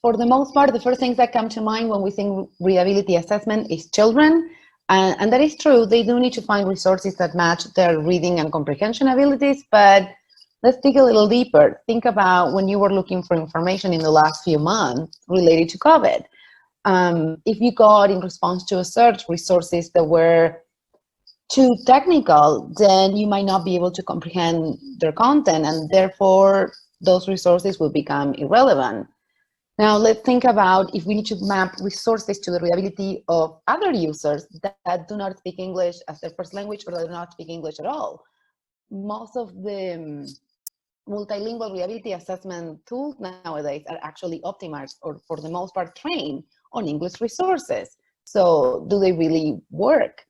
For the most part, the first things that come to mind when we think readability assessment is children. And that is true. They do need to find resources that match their reading and comprehension abilities. But let's dig a little deeper. Think about when you were looking for information in the last few months related to COVID. If you got, in response to a search, resources that were too technical, then you might not be able to comprehend their content, and therefore those resources will become irrelevant. Now let's think about if we need to map resources to the readability of other users that do not speak English as their first language, or that do not speak English at all. Most of the multilingual readability assessment tools nowadays are actually optimized, or for the most part trained on English resources. So do they really work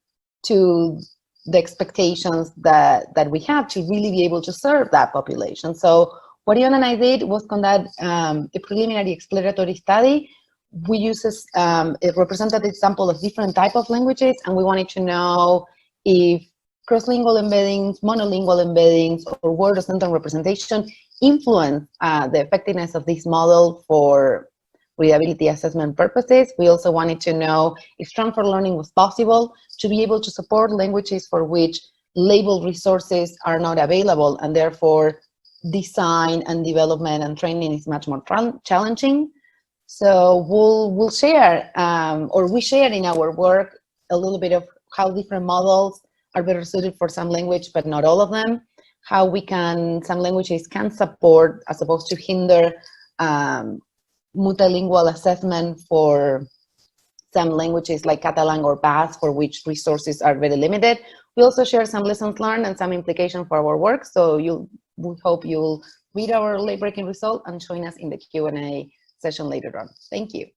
to the expectations that we have to really be able to serve that population? So what Ian and I did was conduct a preliminary exploratory study. We used a representative sample of different types of languages, and we wanted to know if cross-lingual embeddings, monolingual embeddings, or word or sentence representation influence the effectiveness of this model for readability assessment purposes. We also wanted to know if transfer learning was possible to be able to support languages for which labeled resources are not available, and therefore design and development and training is much more challenging. So we'll share, or we share in our work, a little bit of how different models are better suited for some language, but not all of them. How some languages can support, as opposed to hinder, multilingual assessment for some languages like Catalan or Basque, for which resources are very limited. We also share some lessons learned and some implications for our work. So we hope you'll read our late-breaking result and join us in the Q&A session later on. Thank you.